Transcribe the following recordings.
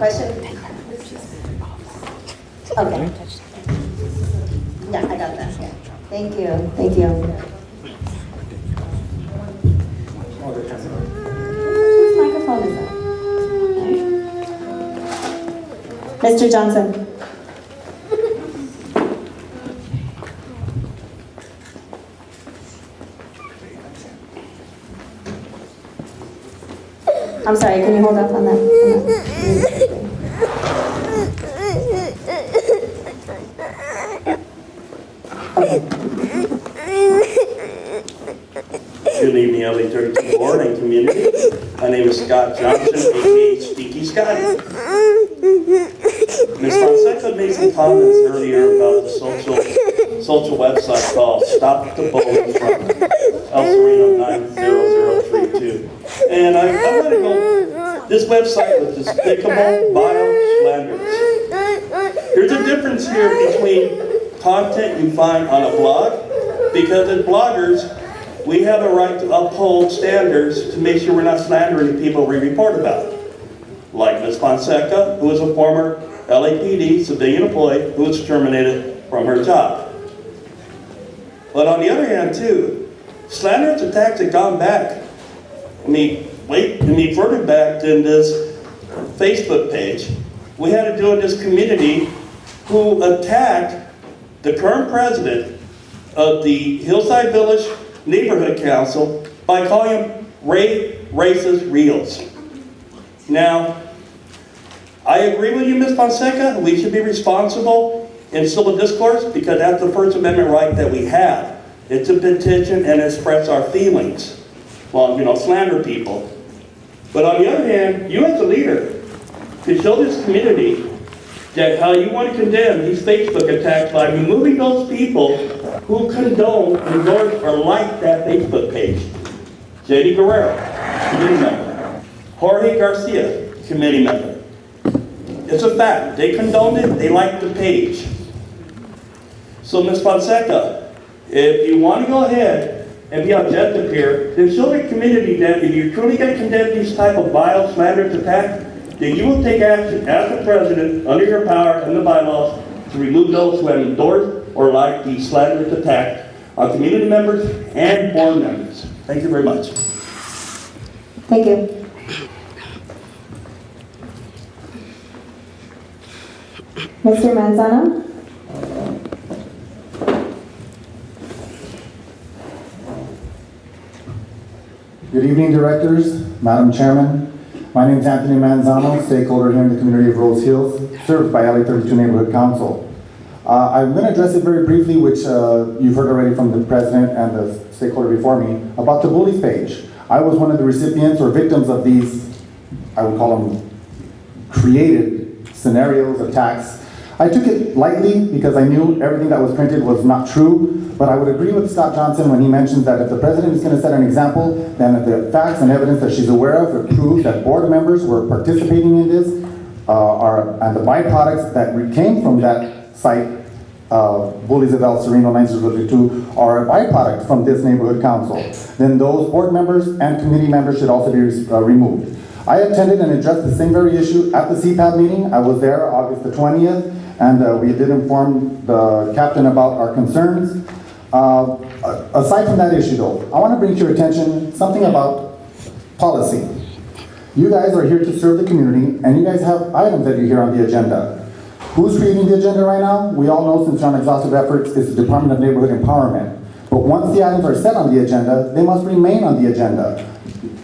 Question? Okay. Yeah, I got that, yeah. Thank you, thank you. Whose microphone is that? Mr. Johnson. I'm sorry, can you hold up on that? Good evening, LA 32 board and community. My name is Scott Johnson, aka Speaky Scotty. Ms. Fonseca made some comments earlier about the social website called Stop the Bullying from El Sereno 90032. And I want to go, this website was despicable, vile, slanderous. There's a difference here between content you find on a blog, because as bloggers, we have a right to uphold standards to make sure we're not slandering the people we report about. Like Ms. Fonseca, who is a former LAPD civilian employee who was terminated from her job. But on the other hand, too, slanderous attacks have gone back. Further back than this Facebook page. We had to do in this community who attacked the current president of the Hillside Village Neighborhood Council by calling him racist reels. Now, I agree with you, Ms. Fonseca. We should be responsible in civil discourse because that's the First Amendment right that we have. It's to petition and express our feelings. Well, slander people. But on the other hand, you as a leader to show this community that how you want to condemn these Facebook attacks by removing those people who condone, endorse, or like that Facebook page. J.D. Guerrero, committee member. Jorge Garcia, committee member. It's a fact. They condoned it, they liked the page. So Ms. Fonseca, if you want to go ahead and be objective here, then show the community that if you're truly going to condemn these type of vile, slanderous attacks, then you will take action as the president, under your power and the bylaws, to remove those who have endorsed or like the slanderous attack on community members and board members. Thank you very much. Thank you. Mr. Manzano? Good evening, directors, Madam Chairman. My name is Anthony Manzano, stakeholder here in the community of Rose Hills, served by LA 32 Neighborhood Council. I'm going to address it very briefly, which you've heard already from the president and the stakeholder before me, about the bullies page. I was one of the recipients or victims of these, I would call them created scenarios, attacks. I took it lightly because I knew everything that was printed was not true, but I would agree with Scott Johnson when he mentions that if the president is going to set an example, then if the facts and evidence that she's aware of proves that board members were participating in this, and the byproducts that came from that site, Bullies of El Sereno 90032, are a byproduct from this neighborhood council, then those board members and committee members should also be removed. I attended and addressed the same very issue at the CPAB meeting. I was there August the 20th, and we did inform the captain about our concerns. Aside from that issue though, I want to bring to your attention something about policy. You guys are here to serve the community, and you guys have items that you hear on the agenda. Who's creating the agenda right now? We all know, since you're on exhaustive efforts, it's the Department of Neighborhood Empowerment. But once the items are set on the agenda, they must remain on the agenda,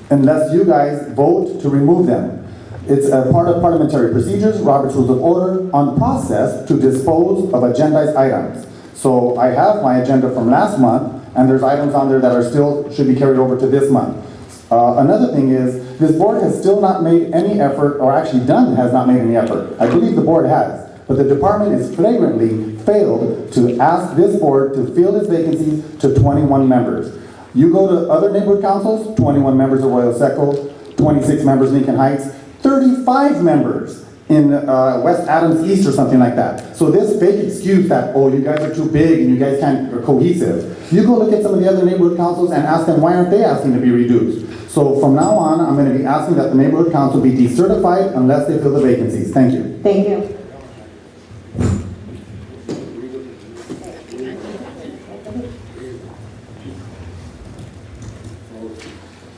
unless you guys vote to remove them. It's a part of parliamentary procedures, Robert's Rules of Order, on the process to dispose of agendized items. So I have my agenda from last month, and there's items on there that are still should be carried over to this month. Another thing is, this board has still not made any effort, or actually has not made any effort. I believe the board has, but the department has flagrantly failed to ask this board to fill its vacancies to 21 members. You go to other neighborhood councils, 21 members of Arroyo Seco, 26 members Lincoln Heights, 35 members in West Adams East or something like that. So this fake excuse that, oh, you guys are too big and you guys can't are cohesive. You go look at some of the other neighborhood councils and ask them why aren't they asking to be reduced. So from now on, I'm going to be asking that the neighborhood council be decertified unless they fill the vacancies. Thank you. Thank you.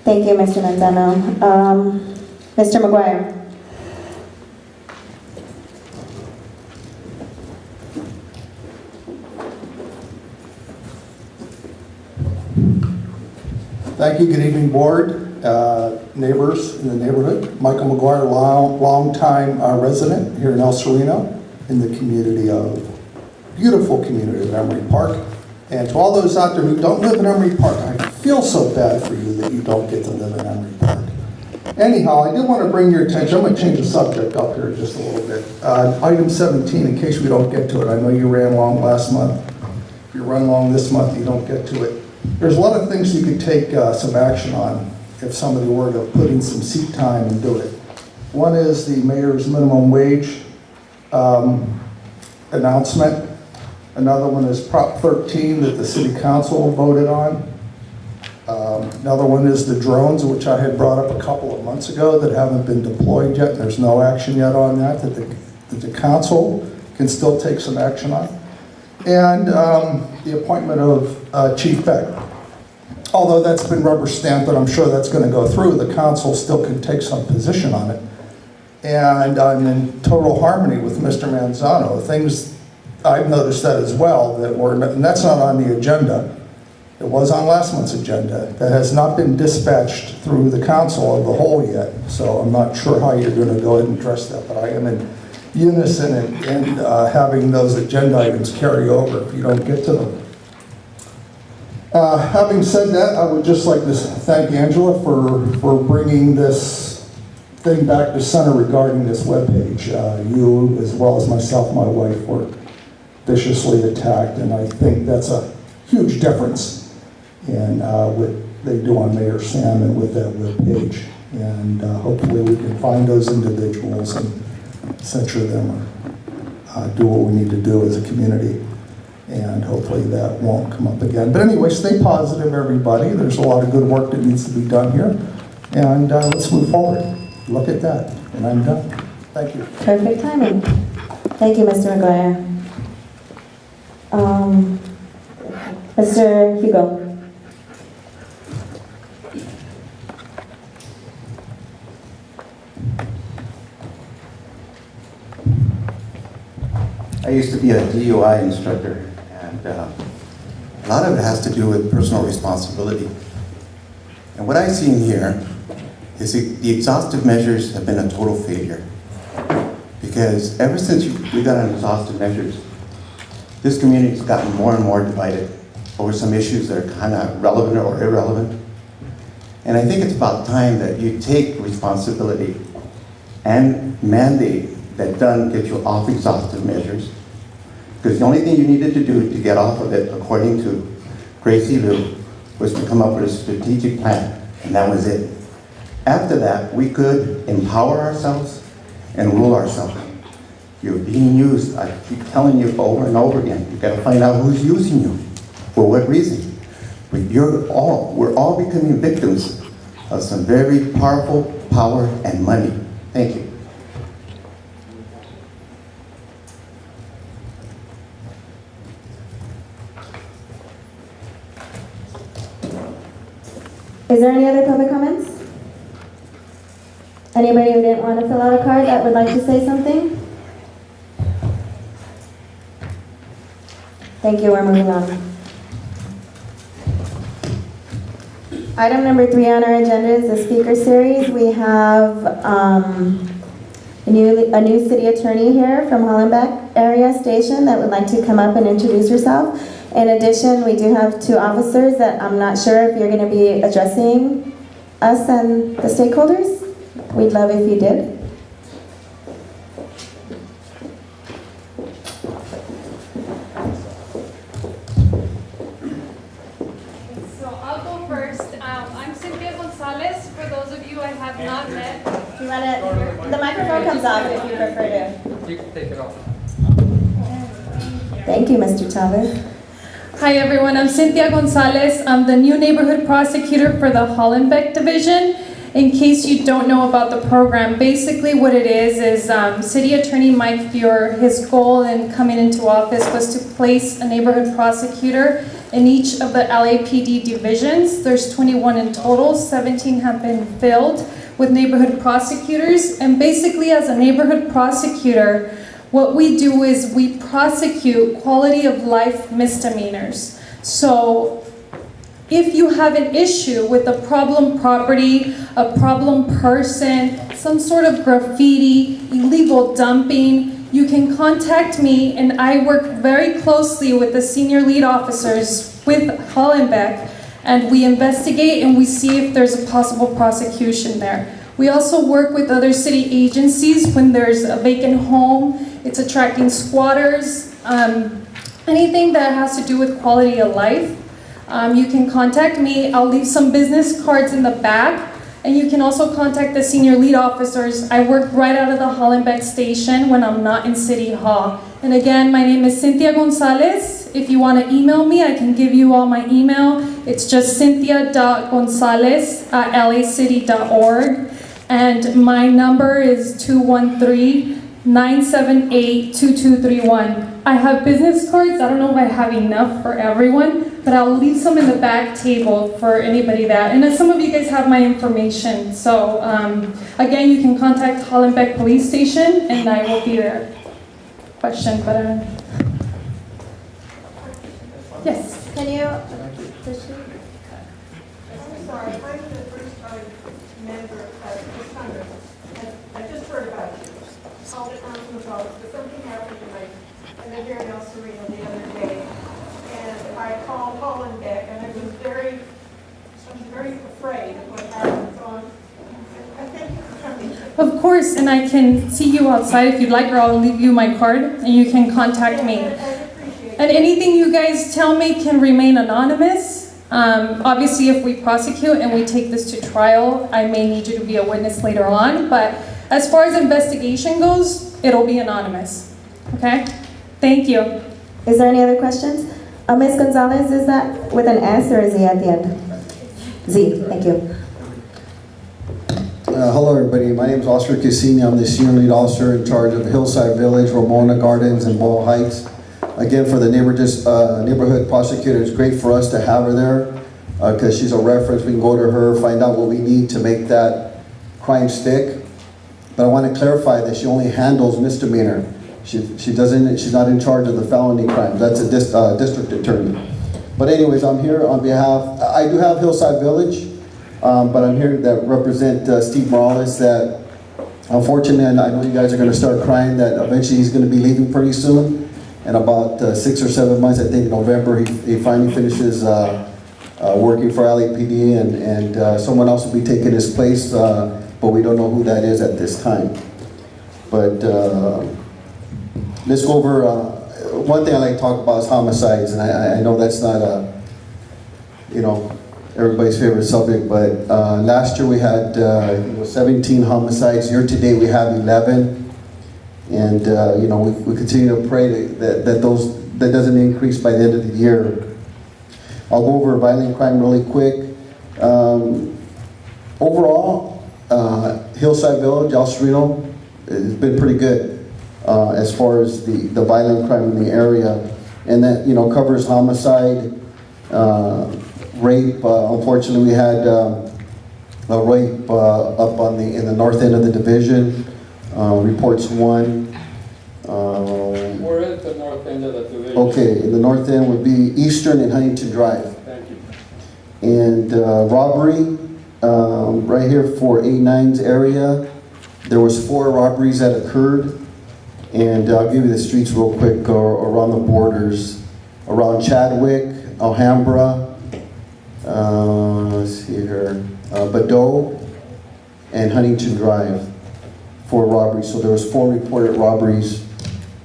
Thank you, Mr. Manzano. Mr. McGuire. Thank you. Good evening, board, neighbors in the neighborhood. Michael McGuire, long-time resident here in El Sereno, in the community of, beautiful community of Emery Park. And to all those out there who don't live in Emery Park, I feel so bad for you that you don't get to live in Emery Park. Anyhow, I did want to bring your attention, I'm going to change the subject up here just a little bit. Item 17, in case we don't get to it, I know you ran long last month. If you run long this month, you don't get to it. There's a lot of things you could take some action on if somebody were to put in some seat time and do it. One is the mayor's minimum wage announcement. Another one is Prop 13 that the city council voted on. Another one is the drones, which I had brought up a couple of months ago that haven't been deployed yet. There's no action yet on that the council can still take some action on. And the appointment of Chief Beck. Although that's been rubber stamped, and I'm sure that's going to go through, the council still can take some position on it. And I'm in total harmony with Mr. Manzano. Things I've noticed that as well, and that's not on the agenda. It was on last month's agenda. That has not been dispatched through the council of the whole yet. So I'm not sure how you're going to go ahead and address that, but I am in unison in having those agenda items carry over if you don't get to them. Having said that, I would just like to thank Angela for bringing this thing back to center regarding this webpage. You, as well as myself, my wife, were viciously attacked, and I think that's a huge difference in what they do on Mayor Sam and with that webpage. And hopefully we can find those individuals and censure them or do what we need to do as a community. And hopefully that won't come up again. But anyway, stay positive, everybody. There's a lot of good work that needs to be done here. And let's move forward. Look at that. And I'm done. Thank you. Perfect timing. Thank you, Mr. McGuire. Mr. Hugo. I used to be a DUI instructor, and a lot of it has to do with personal responsibility. And what I've seen here is the exhaustive measures have been a total failure. Because ever since we got on exhaustive measures, this community's gotten more and more divided over some issues that are kind of relevant or irrelevant. And I think it's about time that you take responsibility and mandate that done get you off exhaustive measures. Because the only thing you needed to do to get off of it, according to Gracie Liu, was to come up with a strategic plan, and that was it. After that, we could empower ourselves and rule ourselves. You're being used. I keep telling you over and over again, you gotta find out who's using you, for what reason. But we're all becoming victims of some very powerful power and money. Thank you. Is there any other public comments? Anybody who didn't want to fill out a card that would like to say something? Thank you, we're moving on. Item number 3 on our agenda is the speaker series. We have a new city attorney here from Hollenbeck area station that would like to come up and introduce herself. In addition, we do have 2 officers that I'm not sure if you're going to be addressing us and the stakeholders. We'd love if you did. So I'll go first. I'm Cynthia Gonzalez. For those of you I have not met, You want to The microphone comes off if you prefer to. You can take it off. Thank you, Mr. Chavez. Hi, everyone. I'm Cynthia Gonzalez. I'm the new neighborhood prosecutor for the Hollenbeck Division. In case you don't know about the program, basically what it is City Attorney Mike Fuhr, his goal in coming into office was to place a neighborhood prosecutor in each of the LAPD divisions. There's 21 in total, 17 have been filled with neighborhood prosecutors. And basically as a neighborhood prosecutor, what we do is we prosecute quality of life misdemeanors. So if you have an issue with a problem property, a problem person, some sort of graffiti, illegal dumping, you can contact me, and I work very closely with the senior lead officers with Hollenbeck, and we investigate and we see if there's a possible prosecution there. We also work with other city agencies when there's a vacant home, it's attracting squatters, anything that has to do with quality of life. You can contact me. I'll leave some business cards in the back, and you can also contact the senior lead officers. I work right out of the Hollenbeck station when I'm not in City Hall. And again, my name is Cynthia Gonzalez. If you want to email me, I can give you all my email. It's just cynthia.gonzalez@lacity.org. And my number is 213-978-2231. I have business cards. I don't know if I have enough for everyone, but I'll leave some in the back table for anybody that. And some of you guys have my information. So again, you can contact Hollenbeck Police Station, and I will be there. Question, but yes. Can you? I'm sorry, I'm the first-time member of this Congress. I just heard about you. Called it on the phone, but something happened to me. I lived here in El Sereno the other day, and I called Hollenbeck, and I was very afraid of what happened. So I thank you for coming. Of course, and I can see you outside if you'd like, or I'll leave you my card, and you can contact me. I appreciate it. And anything you guys tell me can remain anonymous. Obviously, if we prosecute and we take this to trial, I may need you to be a witness later on. But as far as investigation goes, it'll be anonymous. Okay? Thank you. Is there any other questions? Ms. Gonzalez, is that with an S or a Z at the end? Z, thank you. Hello, everybody. My name is Oscar Cassini. I'm the senior lead officer in charge of Hillside Village, Ramona Gardens, and Ball Heights. Again, for the neighborhood prosecutor, it's great for us to have her there because she's a reference. We can go to her, find out what we need to make that crime stick. But I want to clarify that she only handles misdemeanor. She's not in charge of the felony crime. That's a district attorney. But anyways, I'm here on behalf, I do have Hillside Village, but I'm here to represent Steve Morales that unfortunately, and I know you guys are going to start crying that eventually he's going to be leaving pretty soon. In about 6 or 7 months, I think in November, he finally finishes working for LAPD, and someone else will be taking his place, but we don't know who that is at this time. But let's go over, one thing I like to talk about is homicides, and I know that's not everybody's favorite subject, but last year we had 17 homicides. Year to date we have 11. And we continue to pray that that doesn't increase by the end of the year. I'll go over violent crime really quick. Overall, Hillside Village, El Sereno, has been pretty good as far as the violent crime in the area, and that covers homicide, rape. Unfortunately, we had a rape up in the north end of the division. Reports 1. Where is the north end of the division? Okay, in the north end would be Eastern and Huntington Drive. Thank you. And robbery, right here for 89's area, there was 4 robberies that occurred. And I'll give you the streets real quick around the borders. Around Chadwick, Alhambra, let's see here, Badeau, and Huntington Drive. 4 robberies, so there was 4 reported robberies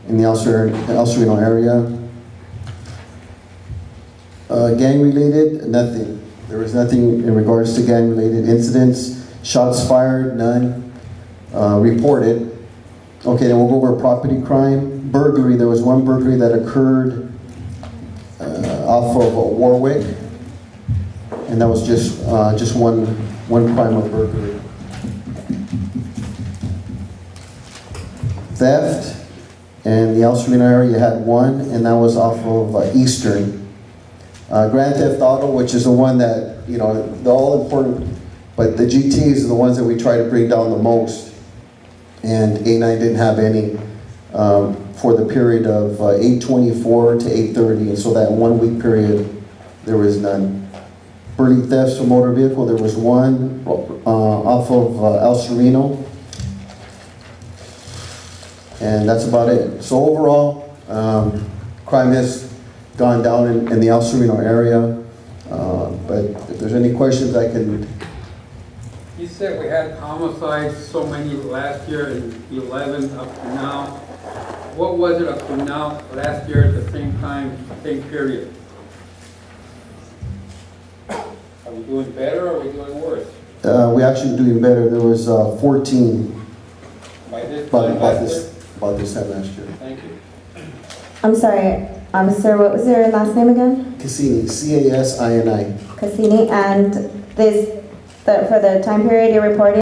in the El Sereno area. Gang-related, nothing. There was nothing in regards to gang-related incidents. Shots fired, none. reported. Okay, then we'll go over property crime. Burglary, there was one burglary that occurred off of Warwick, and that was just one crime of burglary. Theft, in the El Sereno area, you had one, and that was off of Eastern. Grand Theft Auto, which is the one that, you know, they're all important, but the GTs are the ones that we try to bring down the most. And A9 didn't have any for the period of 8/24 to 8/30, and so that 1 week period, there was none. Burglary thefts from motor vehicle, there was one off of El Sereno. And that's about it. So overall, crime has gone down in the El Sereno area. But if there's any questions, I can. You said we had homicides, so many last year and 11 up to now. What was it up to now, last year at the same time, same period? Are we doing better or are we doing worse? We're actually doing better. There was 14 By this about time last year? this time last year. Thank you. I'm sorry, sir, what was your last name again? Cassini, C-A-S-I-N-I. Cassini, and for the time period you're reporting,